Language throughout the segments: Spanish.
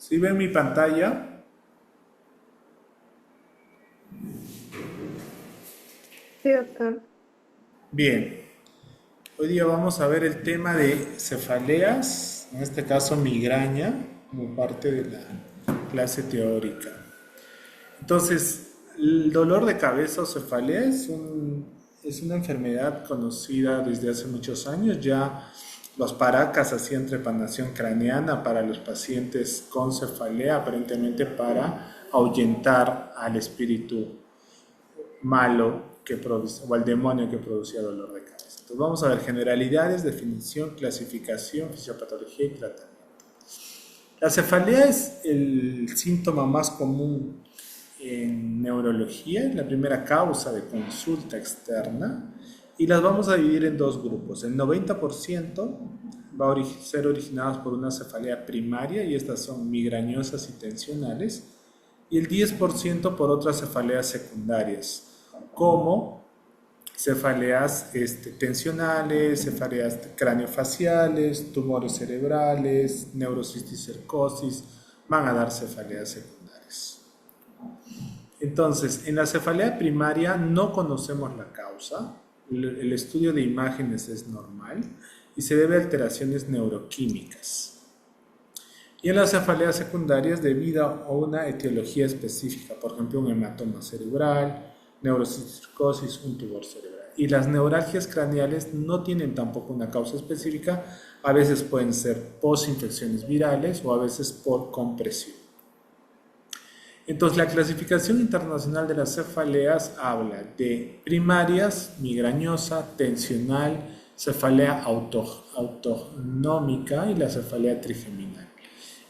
¿Sí ven mi pantalla? Sí, doctor. Bien. Hoy día vamos a ver el tema de cefaleas, en este caso migraña, como parte de la clase teórica. Entonces, el dolor de cabeza o cefalea es una enfermedad conocida desde hace muchos años. Ya los Paracas hacían trepanación craneana para los pacientes con cefalea, aparentemente para ahuyentar al espíritu malo que produce, o al demonio que producía dolor de cabeza. Entonces vamos a ver generalidades, definición, clasificación, fisiopatología y tratamiento. La cefalea es el síntoma más común en neurología, es la primera causa de consulta externa y las vamos a dividir en dos grupos. El 90% va a ser originados por una cefalea primaria y estas son migrañosas y tensionales y el 10% por otras cefaleas secundarias como cefaleas tensionales, cefaleas craneofaciales, tumores cerebrales, neurocisticercosis, van a dar cefaleas secundarias. Entonces, en la cefalea primaria no conocemos la causa, el estudio de imágenes es normal y se debe a alteraciones neuroquímicas. Y en las cefaleas secundarias debido a una etiología específica, por ejemplo un hematoma cerebral, neurocisticercosis, un tumor cerebral. Y las neuralgias craneales no tienen tampoco una causa específica, a veces pueden ser posinfecciones virales o a veces por compresión. Entonces la clasificación internacional de las cefaleas habla de primarias, migrañosa, tensional, cefalea autonómica y la cefalea trigeminal.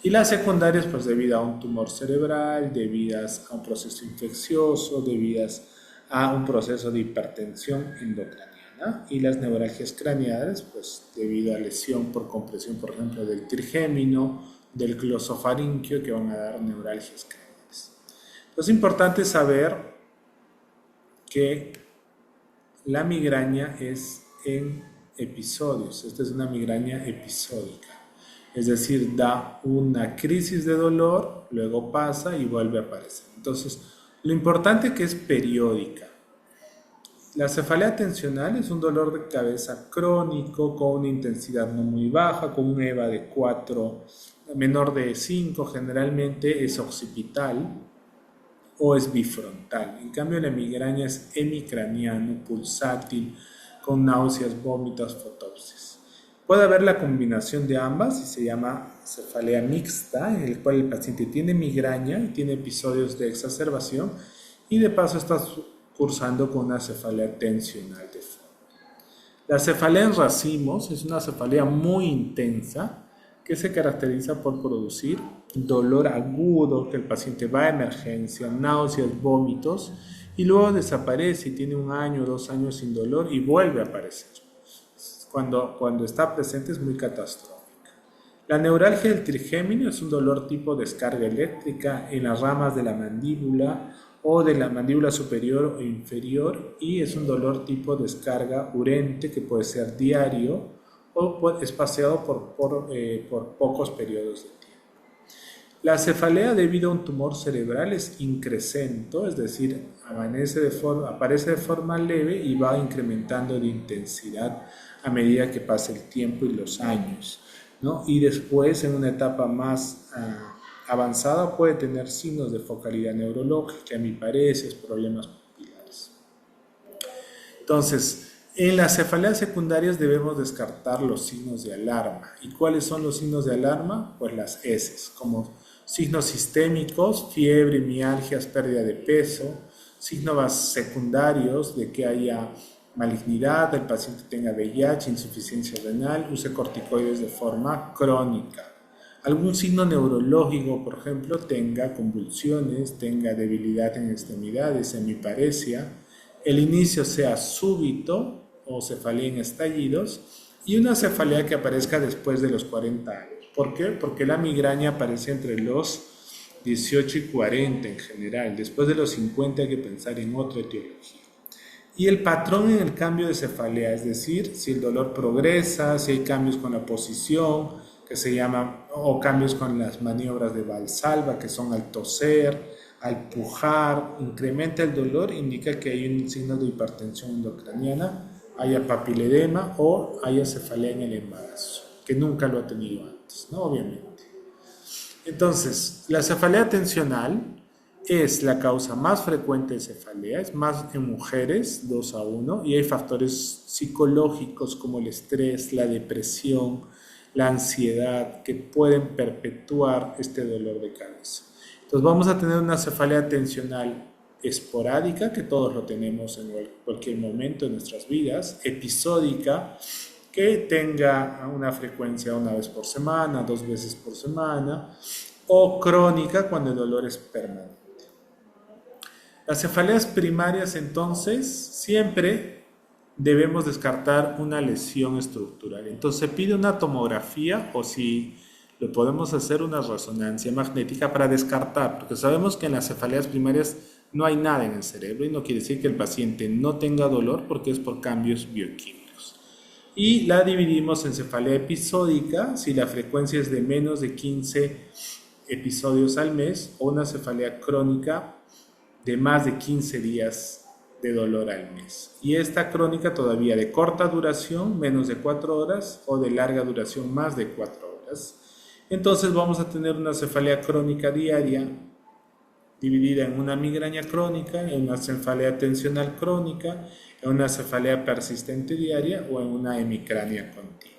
Y las secundarias, pues debido a un tumor cerebral, debidas a un proceso infeccioso, debidas a un proceso de hipertensión endocraniana. Y las neuralgias craneales, pues debido a lesión por compresión, por ejemplo, del trigémino, del glosofaringio, que van a dar neuralgias craneales. Entonces es importante saber que la migraña es en episodios. Esta es una migraña episódica. Es decir, da una crisis de dolor, luego pasa y vuelve a aparecer. Entonces, lo importante es que es periódica. La cefalea tensional es un dolor de cabeza crónico con una intensidad no muy baja, con un EVA de 4, menor de 5, generalmente es occipital o es bifrontal. En cambio, la migraña es hemicraniano, pulsátil, con náuseas, vómitos, fotopsis. Puede haber la combinación de ambas y se llama cefalea mixta, en el cual el paciente tiene migraña y tiene episodios de exacerbación y de paso está cursando con una cefalea tensional de fondo. La cefalea en racimos es una cefalea muy intensa que se caracteriza por producir dolor agudo, que el paciente va a emergencia, náuseas, vómitos y luego desaparece y tiene 1 año o 2 años sin dolor y vuelve a aparecer. Cuando está presente es muy catastrófica. La neuralgia del trigémino es un dolor tipo descarga eléctrica en las ramas de la mandíbula o de la mandíbula superior o inferior y es un dolor tipo descarga urente que puede ser diario o espaciado por pocos periodos de tiempo. La cefalea debido a un tumor cerebral es increscento, es decir, aparece de forma leve y va incrementando de intensidad a medida que pasa el tiempo y los años, ¿no? Y después, en una etapa más avanzada, puede tener signos de focalidad neurológica, hemiparesis, problemas pupilares. Entonces, en las cefaleas secundarias debemos descartar los signos de alarma. ¿Y cuáles son los signos de alarma? Pues las heces, como signos sistémicos, fiebre, mialgias, pérdida de peso, signos secundarios de que haya malignidad, el paciente tenga VIH, insuficiencia renal, use corticoides de forma crónica. Algún signo neurológico, por ejemplo, tenga convulsiones, tenga debilidad en extremidades, hemiparesia, el inicio sea súbito o cefalea en estallidos y una cefalea que aparezca después de los 40 años. ¿Por qué? Porque la migraña aparece entre los 18 y 40 en general. Después de los 50 hay que pensar en otra etiología. Y el patrón en el cambio de cefalea, es decir, si el dolor progresa, si hay cambios con la posición, que se llaman, o cambios con las maniobras de Valsalva, que son al toser, al pujar, incrementa el dolor, indica que hay un signo de hipertensión endocraniana, haya papiledema o haya cefalea en el embarazo, que nunca lo ha tenido antes, ¿no? Obviamente. Entonces, la cefalea tensional es la causa más frecuente de cefalea, es más en mujeres, 2-1, y hay factores psicológicos como el estrés, la depresión, la ansiedad, que pueden perpetuar este dolor de cabeza. Entonces vamos a tener una cefalea tensional esporádica, que todos lo tenemos en cualquier momento de nuestras vidas, episódica, que tenga una frecuencia una vez por semana, 2 veces por semana, o crónica cuando el dolor es permanente. Las cefaleas primarias, entonces, siempre debemos descartar una lesión estructural. Entonces se pide una tomografía o si lo podemos hacer una resonancia magnética para descartar, porque sabemos que en las cefaleas primarias no hay nada en el cerebro y no quiere decir que el paciente no tenga dolor porque es por cambios bioquímicos. Y la dividimos en cefalea episódica, si la frecuencia es de menos de 15 episodios al mes, o una cefalea crónica de más de 15 días de dolor al mes. Y esta crónica todavía de corta duración, menos de 4 horas, o de larga duración, más de 4 horas. Entonces vamos a tener una cefalea crónica diaria dividida en una migraña crónica, en una cefalea tensional crónica, en una cefalea persistente diaria o en una hemicrania continua.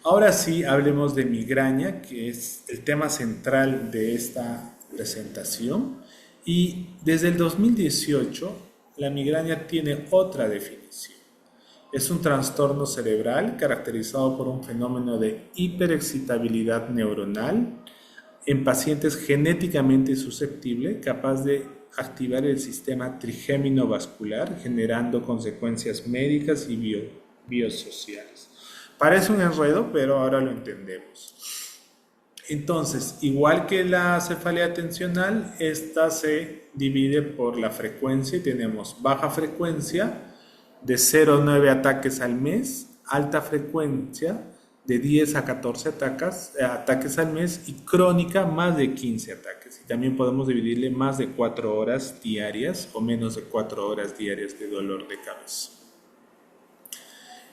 Ahora sí, hablemos de migraña, que es el tema central de esta presentación. Y desde el 2018, la migraña tiene otra definición. Es un trastorno cerebral caracterizado por un fenómeno de hiperexcitabilidad neuronal en pacientes genéticamente susceptibles, capaz de activar el sistema trigémino vascular, generando consecuencias médicas y biosociales. Parece un enredo, pero ahora lo entendemos. Entonces, igual que la cefalea tensional, esta se divide por la frecuencia y tenemos baja frecuencia de 0 a 9 ataques al mes, alta frecuencia de 10 a 14 ataques al mes y crónica más de 15 ataques. Y también podemos dividirle más de 4 horas diarias o menos de 4 horas diarias de dolor de cabeza.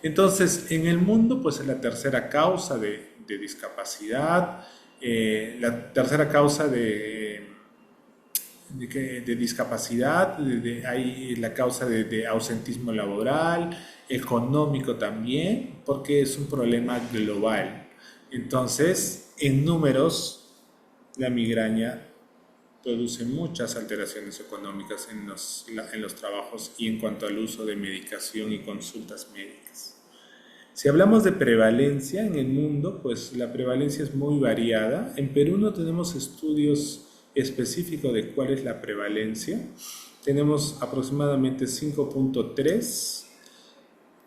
Entonces, en el mundo, pues es la tercera causa de discapacidad, la tercera causa de discapacidad, hay la causa de ausentismo laboral, económico también, porque es un problema global. Entonces, en números, la migraña produce muchas alteraciones económicas en los trabajos y en cuanto al uso de medicación y consultas médicas. Si hablamos de prevalencia en el mundo, pues la prevalencia es muy variada. En Perú no tenemos estudios específicos de cuál es la prevalencia. Tenemos aproximadamente 5.3,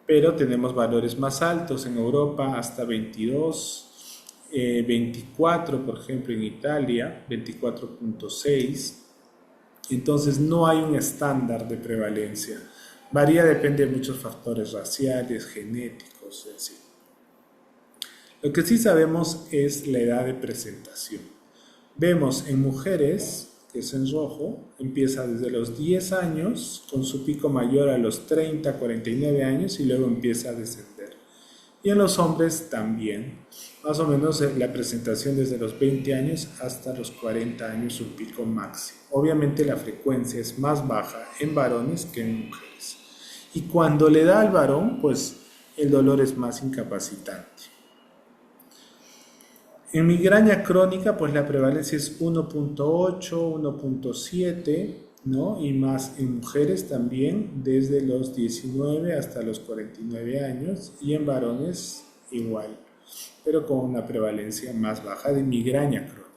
pero tenemos valores más altos en Europa, hasta 22, 24, por ejemplo, en Italia, 24.6. Entonces no hay un estándar de prevalencia. Varía, depende de muchos factores raciales, genéticos, etc. Lo que sí sabemos es la edad de presentación. Vemos en mujeres, que es en rojo, empieza desde los 10 años, con su pico mayor a los 30, 49 años y luego empieza a descender. Y en los hombres también, más o menos la presentación desde los 20 años hasta los 40 años, su pico máximo. Obviamente la frecuencia es más baja en varones que en mujeres. Y cuando le da al varón, pues el dolor es más incapacitante. En migraña crónica, pues la prevalencia es 1.8, 1.7, ¿no? Y más en mujeres también, desde los 19 hasta los 49 años, y en varones igual, pero con una prevalencia más baja de migraña crónica.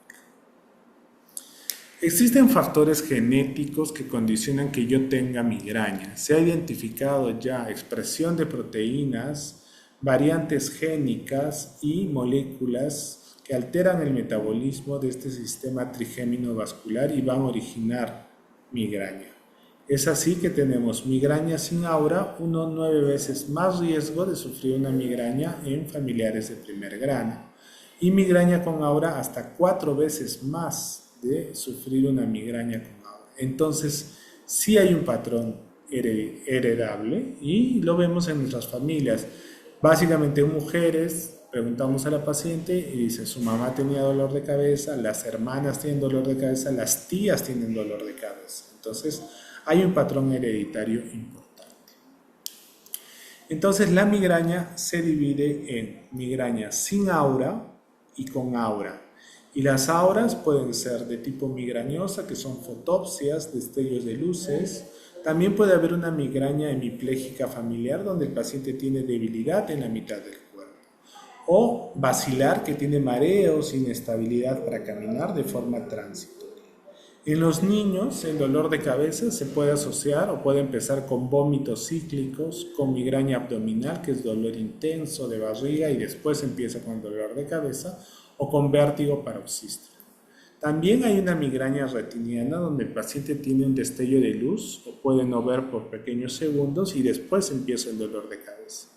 Existen factores genéticos que condicionan que yo tenga migraña. Se ha identificado ya expresión de proteínas, variantes génicas y moléculas que alteran el metabolismo de este sistema trigémino vascular y van a originar migraña. Es así que tenemos migraña sin aura, 9 veces más riesgo de sufrir una migraña en familiares de primer grado. Y migraña con aura hasta 4 veces más de sufrir una migraña con aura. Entonces, sí hay un patrón heredable y lo vemos en nuestras familias. Básicamente mujeres, preguntamos a la paciente y dice, su mamá tenía dolor de cabeza, las hermanas tienen dolor de cabeza, las tías tienen dolor de cabeza. Entonces, hay un patrón hereditario importante. Entonces, la migraña se divide en migraña sin aura y con aura. Y las auras pueden ser de tipo migrañosa, que son fotopsias, destellos de luces. También puede haber una migraña hemipléjica familiar, donde el paciente tiene debilidad en la mitad del cuerpo. O vacilar, que tiene mareos, inestabilidad para caminar de forma transitoria. En los niños, el dolor de cabeza se puede asociar o puede empezar con vómitos cíclicos, con migraña abdominal, que es dolor intenso de barriga y después empieza con dolor de cabeza, o con vértigo paroxístico. También hay una migraña retiniana donde el paciente tiene un destello de luz o puede no ver por pequeños segundos y después empieza el dolor de cabeza.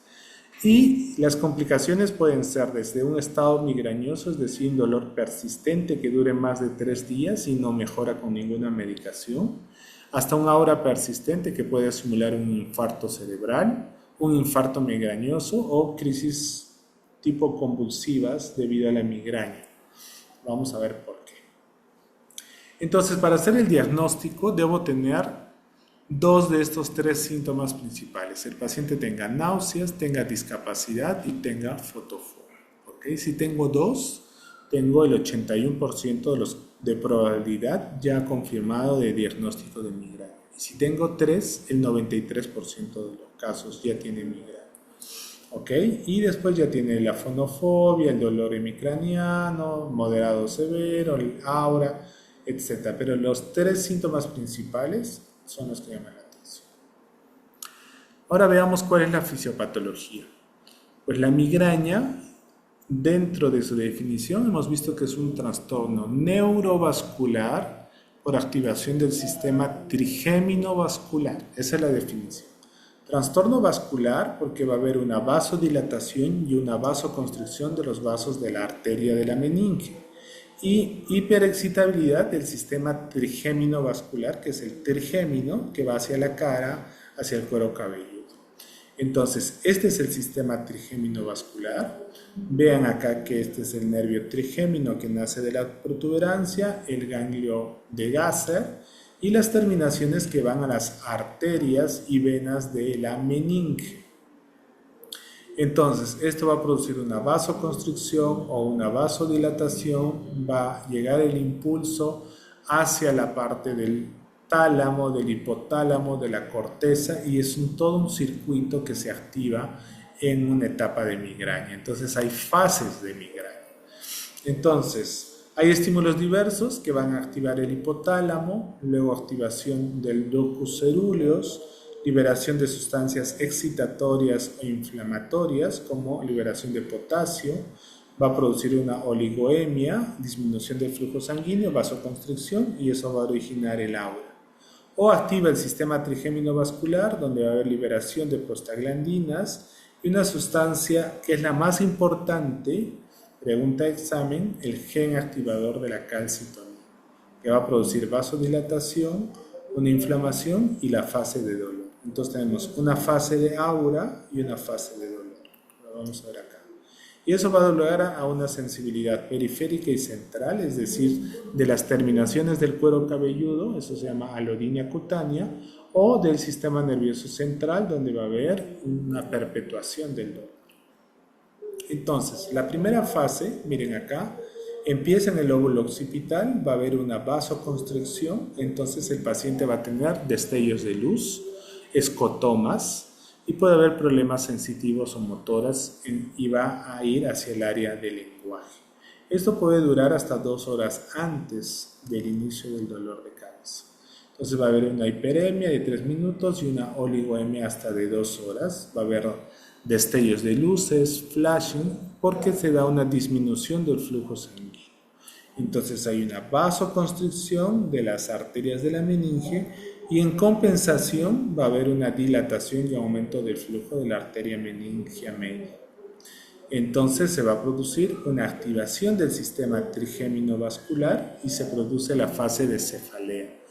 Y las complicaciones pueden ser desde un estado migrañoso, es decir, un dolor persistente que dure más de 3 días y no mejora con ninguna medicación, hasta una aura persistente que puede simular un infarto cerebral, un infarto migrañoso o crisis tipo convulsivas debido a la migraña. Vamos a ver por qué. Entonces, para hacer el diagnóstico debo tener 2 de estos 3 síntomas principales. El paciente tenga náuseas, tenga discapacidad y tenga fotofobia. ¿Okay? Si tengo 2, tengo el 81% de probabilidad ya confirmado de diagnóstico de migraña. Y si tengo 3, el 93% de los casos ya tiene migraña. ¿Okay? Y después ya tiene la fonofobia, el dolor hemicraniano, moderado severo, el aura, etc. Pero los 3 síntomas principales son los que llaman la atención. Ahora veamos cuál es la fisiopatología. Pues la migraña, dentro de su definición, hemos visto que es un trastorno neurovascular por activación del sistema trigémino vascular. Esa es la definición. Trastorno vascular porque va a haber una vasodilatación y una vasoconstricción de los vasos de la arteria de la meninge. Y hiperexcitabilidad del sistema trigémino vascular, que es el trigémino que va hacia la cara, hacia el cuero cabelludo. Entonces, este es el sistema trigémino vascular. Vean acá que este es el nervio trigémino que nace de la protuberancia, el ganglio de Gasser y las terminaciones que van a las arterias y venas de la meninge. Entonces, esto va a producir una vasoconstricción o una vasodilatación, va a llegar el impulso hacia la parte del tálamo, del hipotálamo, de la corteza y es todo un circuito que se activa en una etapa de migraña. Entonces, hay fases de migraña. Entonces, hay estímulos diversos que van a activar el hipotálamo, luego activación del ductus cerúleus, liberación de sustancias excitatorias e inflamatorias como liberación de potasio, va a producir una oligoemia, disminución del flujo sanguíneo, vasoconstricción y eso va a originar el aura. O activa el sistema trigémino vascular donde va a haber liberación de prostaglandinas y una sustancia que es la más importante, pregunta de examen, el gen activador de la calcitonina, que va a producir vasodilatación, una inflamación y la fase de dolor. Entonces tenemos una fase de aura y una fase de dolor. Lo vamos a ver acá. Y eso va a dar lugar a una sensibilidad periférica y central, es decir, de las terminaciones del cuero cabelludo, eso se llama alodinia cutánea, o del sistema nervioso central, donde va a haber una perpetuación del dolor. Entonces, la primera fase, miren acá, empieza en el lóbulo occipital, va a haber una vasoconstricción, entonces el paciente va a tener destellos de luz, escotomas y puede haber problemas sensitivos o motoras y va a ir hacia el área del lenguaje. Esto puede durar hasta 2 horas antes del inicio del dolor de cabeza. Entonces va a haber una hiperemia de 3 minutos y una oligoemia hasta de 2 horas. Va a haber destellos de luces, flashing, porque se da una disminución del flujo sanguíneo. Entonces hay una vasoconstricción de las arterias de la meninge Y en compensación va a haber una dilatación y aumento del flujo de la arteria meningia media. Entonces se va a producir una activación del sistema trigémino vascular y se produce la fase de cefalea.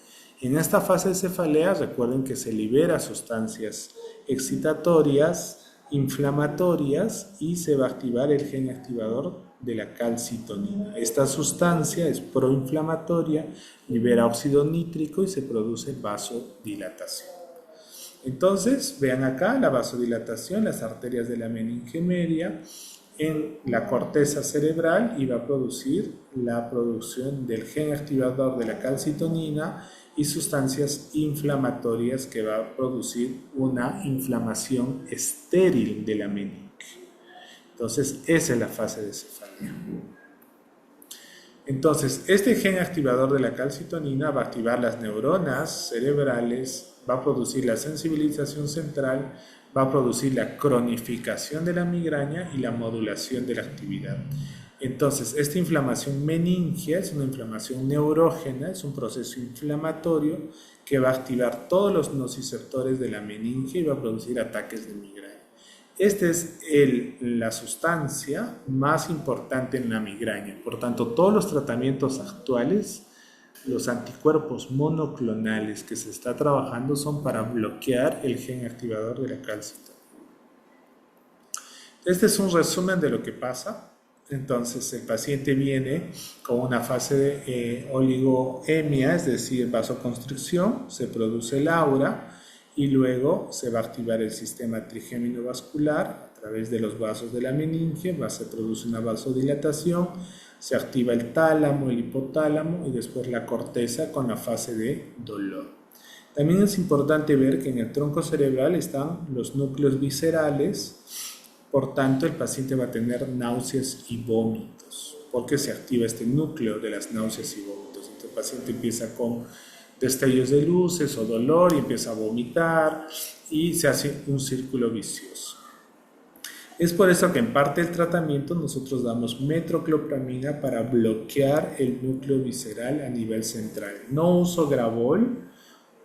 En esta fase de cefalea recuerden que se libera sustancias excitatorias, inflamatorias y se va a activar el gen activador de la calcitonina. Esta sustancia es proinflamatoria, libera óxido nítrico y se produce vasodilatación. Entonces, vean acá la vasodilatación, las arterias de la meninge media en la corteza cerebral y va a producir la producción del gen activador de la calcitonina y sustancias inflamatorias que va a producir una inflamación estéril de la meninge. Entonces, esa es la fase de cefalea. Entonces, este gen activador de la calcitonina va a activar las neuronas cerebrales, va a producir la sensibilización central, va a producir la cronificación de la migraña y la modulación de la actividad. Entonces, esta inflamación meningia es una inflamación neurógena, es un proceso inflamatorio que va a activar todos los nociceptores de la meninge y va a producir ataques de migraña. Esta es la sustancia más importante en la migraña. Por tanto, todos los tratamientos actuales, los anticuerpos monoclonales que se está trabajando son para bloquear el gen activador de la calcitonina. Este es un resumen de lo que pasa. Entonces, el paciente viene con una fase de oligoemia, es decir, vasoconstricción, se produce el aura y luego se va a activar el sistema trigémino vascular a través de los vasos de la meninge, se produce una vasodilatación, se activa el tálamo, el hipotálamo y después la corteza con la fase de dolor. También es importante ver que en el tronco cerebral están los núcleos viscerales, por tanto el paciente va a tener náuseas y vómitos, porque se activa este núcleo de las náuseas y vómitos. Entonces el paciente empieza con destellos de luces o dolor y empieza a vomitar y se hace un círculo vicioso. Es por eso que en parte del tratamiento nosotros damos metroclopramida para bloquear el núcleo visceral a nivel central. No uso Gravol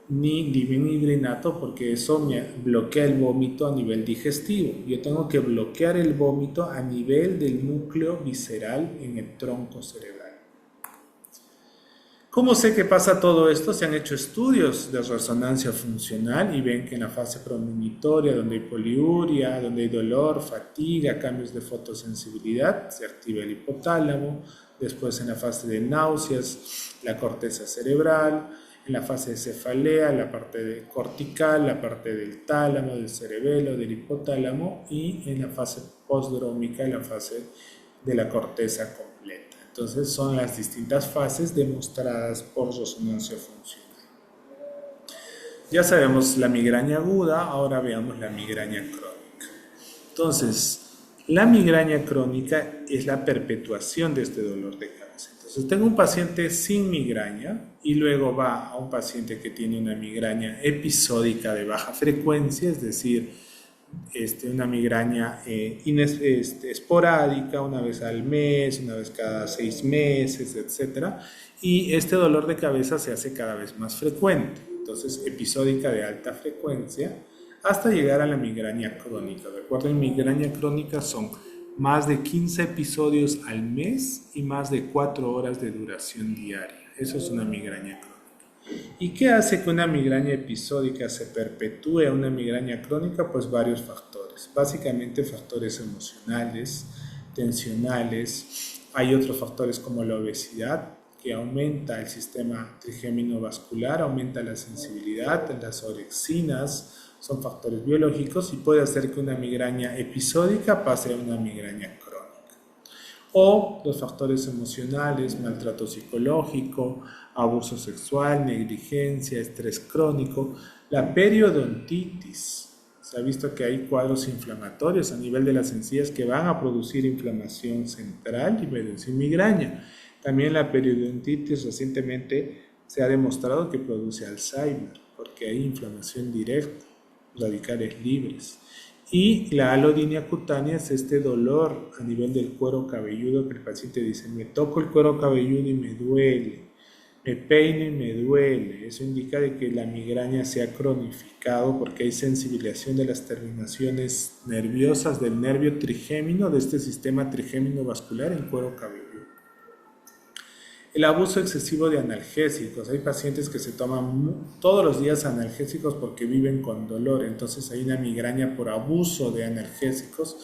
ni divinhidrinato porque eso me bloquea el vómito a nivel digestivo. Yo tengo que bloquear el vómito a nivel del núcleo visceral en el tronco cerebral. ¿Cómo sé que pasa todo esto? Se han hecho estudios de resonancia funcional y ven que en la fase premonitoria, donde hay poliuria, donde hay dolor, fatiga, cambios de fotosensibilidad, se activa el hipotálamo. Después en la fase de náuseas, la corteza cerebral. En la fase de cefalea, la parte cortical, la parte del tálamo, del cerebelo, del hipotálamo. Y en la fase postdrómica, la fase de la corteza completa. Entonces son las distintas fases demostradas por resonancia funcional. Ya sabemos la migraña aguda, ahora veamos la migraña crónica. Entonces, la migraña crónica es la perpetuación de este dolor de cabeza. Entonces tengo un paciente sin migraña y luego va a un paciente que tiene una migraña episódica de baja frecuencia, es decir, una migraña esporádica, una vez al mes, una vez cada 6 meses, etc. Y este dolor de cabeza se hace cada vez más frecuente. Entonces, episódica de alta frecuencia hasta llegar a la migraña crónica. Recuerden, migraña crónica son más de 15 episodios al mes y más de 4 horas de duración diaria. Eso es una migraña crónica. ¿Y qué hace que una migraña episódica se perpetúe a una migraña crónica? Pues varios factores, básicamente factores emocionales, tensionales. Hay otros factores como la obesidad, que aumenta el sistema trigémino vascular, aumenta la sensibilidad, las orexinas, son factores biológicos y puede hacer que una migraña episódica pase a una migraña crónica. O los factores emocionales, maltrato psicológico, abuso sexual, negligencia, estrés crónico, la periodontitis. Se ha visto que hay cuadros inflamatorios a nivel de las encías que van a producir inflamación central y producir migraña. También la periodontitis recientemente se ha demostrado que produce Alzheimer porque hay inflamación directa, radicales libres. Y la alodinia cutánea es este dolor a nivel del cuero cabelludo que el paciente dice, me toco el cuero cabelludo y me duele. Me peino y me duele. Eso indica de que la migraña se ha cronificado porque hay sensibilización de las terminaciones nerviosas del nervio trigémino, de este sistema trigémino vascular en cuero cabelludo. El abuso excesivo de analgésicos. Hay pacientes que se toman todos los días analgésicos porque viven con dolor. Entonces hay una migraña por abuso de analgésicos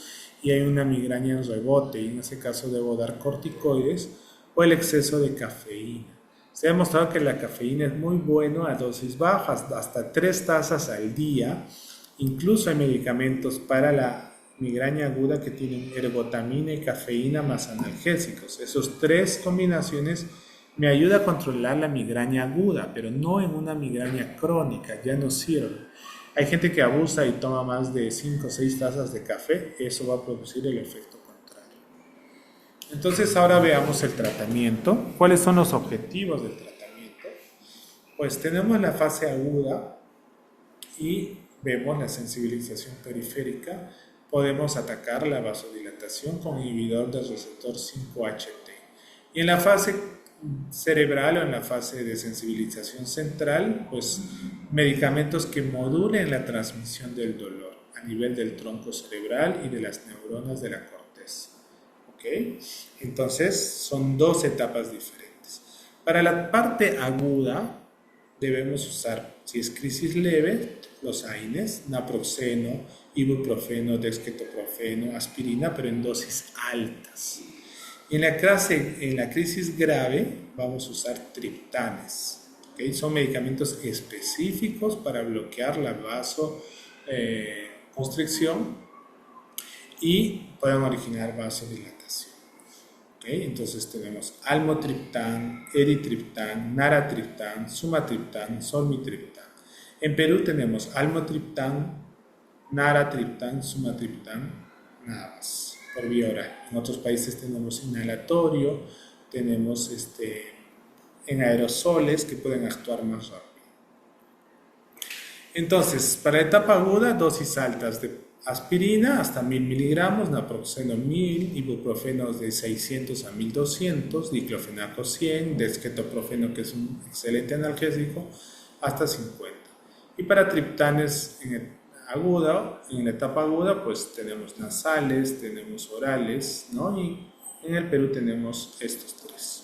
y hay una migraña en rebote. Y en ese caso debo dar corticoides o el exceso de cafeína. Se ha demostrado que la cafeína es muy buena a dosis bajas, hasta 3 tazas al día. Incluso hay medicamentos para la migraña aguda que tienen ergotamina y cafeína más analgésicos. Esos 3 combinaciones me ayudan a controlar la migraña aguda, pero no en una migraña crónica, ya no sirve. Hay gente que abusa y toma más de 5 o 6 tazas de café, eso va a producir el efecto contrario. Entonces ahora veamos el tratamiento. ¿Cuáles son los objetivos del tratamiento? Pues tenemos la fase aguda y vemos la sensibilización periférica. Podemos atacar la vasodilatación con inhibidor del receptor 5-HT. Y en la fase cerebral o en la fase de sensibilización central, pues medicamentos que modulen la transmisión del dolor a nivel del tronco cerebral y de las neuronas de la corteza. ¿Ok? Entonces son 2 etapas diferentes. Para la parte aguda debemos usar, si es crisis leve, los AINES, naproxeno, ibuprofeno, dexketoprofeno, aspirina, pero en dosis altas. Y en la crisis grave vamos a usar triptanes. ¿Okay? Son medicamentos específicos para bloquear la vasoconstricción y pueden originar vasodilatación. ¿Okay? Entonces tenemos almotriptán, eritriptán, naratriptán, sumatriptán, solmitriptán. En Perú tenemos almotriptán, naratriptán, sumatriptán, nada más, por vía oral. En otros países tenemos inhalatorio, tenemos en aerosoles que pueden actuar más rápido. Entonces, para la etapa aguda, dosis altas de aspirina hasta 1000 miligramos, naproxeno 1000, ibuprofeno de 600 a 1200, diclofenaco 100, dexketoprofeno, que es un excelente analgésico, hasta 50. Y para triptanes en la etapa aguda, pues tenemos nasales, tenemos orales, ¿no? Y en el Perú tenemos estos 3.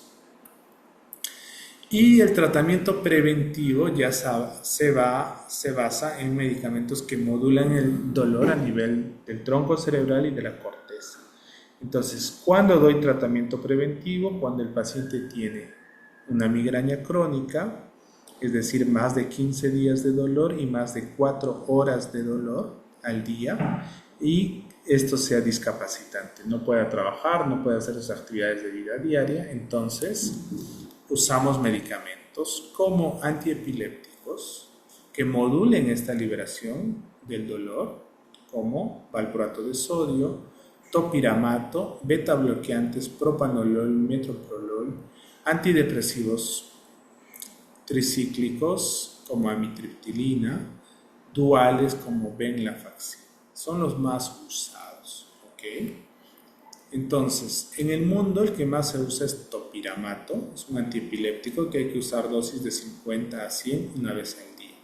Y el tratamiento preventivo ya se basa en medicamentos que modulan el dolor a nivel del tronco cerebral y de la corteza. Entonces, ¿cuándo doy tratamiento preventivo? Cuando el paciente tiene una migraña crónica, es decir, más de 15 días de dolor y más de 4 horas de dolor al día, y esto sea discapacitante. No puede trabajar, no puede hacer sus actividades de vida diaria, entonces usamos medicamentos como antiepilépticos que modulen esta liberación del dolor, como valproato de sodio, topiramato, beta bloqueantes, propanolol, metoprolol, antidepresivos tricíclicos como amitriptilina, duales como venlafaxina. Son los más usados, ¿ok? Entonces, en el mundo el que más se usa es topiramato, es un antiepiléptico que hay que usar dosis de 50 a 100 una vez al día.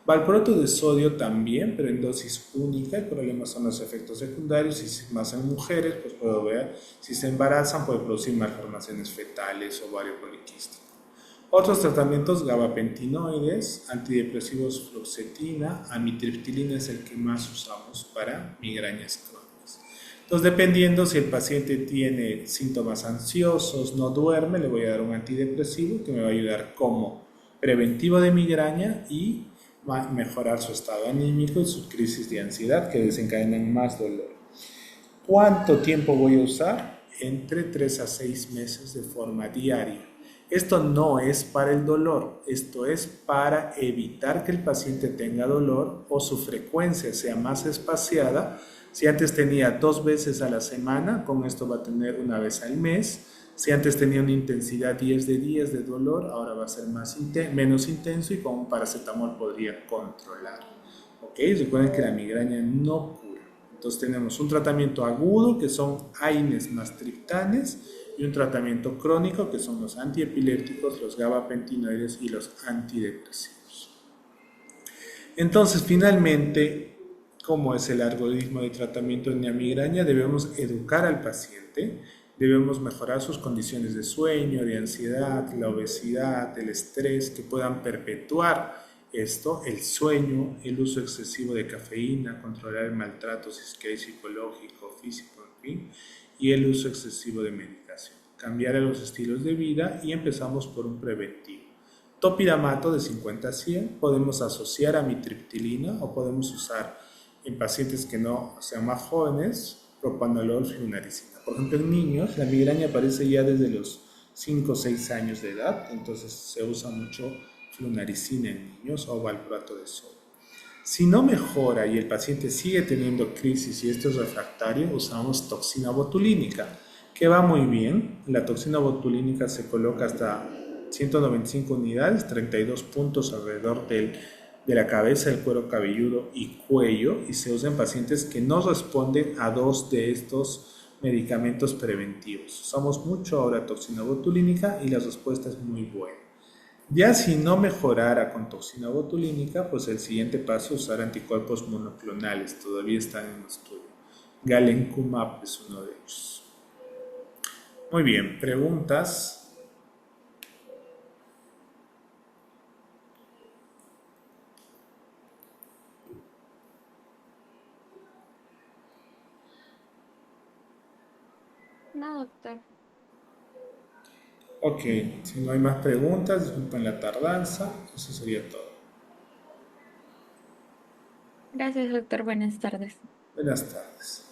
Valproato de sodio también, pero en dosis única. El problema son los efectos secundarios, y si más en mujeres, pues puedo ver, si se embarazan puede producir malformaciones fetales, ovario poliquístico. Otros tratamientos, gabapentinoides, antidepresivos, fluoxetina, amitriptilina es el que más usamos para migrañas crónicas. Entonces, dependiendo si el paciente tiene síntomas ansiosos, no duerme, le voy a dar un antidepresivo que me va a ayudar como preventivo de migraña y mejorar su estado anímico y su crisis de ansiedad que desencadenan más dolor. ¿Cuánto tiempo voy a usar? Entre 3 a 6 meses de forma diaria. Esto no es para el dolor, esto es para evitar que el paciente tenga dolor o su frecuencia sea más espaciada. Si antes tenía 2 veces a la semana, con esto va a tener 1 vez al mes. Si antes tenía una intensidad 10 de días de dolor, ahora va a ser menos intenso y con un paracetamol podría controlar. ¿Ok? Recuerden que la migraña no cura. Entonces tenemos un tratamiento agudo que son AINES más triptanes y un tratamiento crónico que son los antiepilépticos, los gabapentinoides y los antidepresivos. Entonces, finalmente, ¿cómo es el algoritmo de tratamiento en la migraña? Debemos educar al paciente, debemos mejorar sus condiciones de sueño, de ansiedad, la obesidad, el estrés que puedan perpetuar esto, el sueño, el uso excesivo de cafeína, controlar el maltrato si es que hay psicológico, físico, en fin, y el uso excesivo de medicación. Cambiar los estilos de vida y empezamos por un preventivo. Topiramato de 50 a 100 podemos asociar a mitriptilina o podemos usar en pacientes que no sean más jóvenes propanolol, flunaricina. Por ejemplo, en niños la migraña aparece ya desde los 5 o 6 años de edad, entonces se usa mucho flunaricina en niños o valproato de sodio. Si no mejora y el paciente sigue teniendo crisis y esto es refractario, usamos toxina botulínica, que va muy bien. La toxina botulínica se coloca hasta 195 unidades, 32 puntos alrededor de la cabeza, el cuero cabelludo y cuello, y se usa en pacientes que no responden a dos de estos medicamentos preventivos. Usamos mucho ahora toxina botulínica y la respuesta es muy buena. Ya si no mejorara con toxina botulínica, pues el siguiente paso es usar anticuerpos monoclonales, todavía están en estudio. Galencumab es uno de ellos. Muy bien, preguntas. No, doctor. Ok, si no hay más preguntas, disculpen la tardanza, eso sería todo. Gracias, doctor. Buenas tardes. Buenas tardes.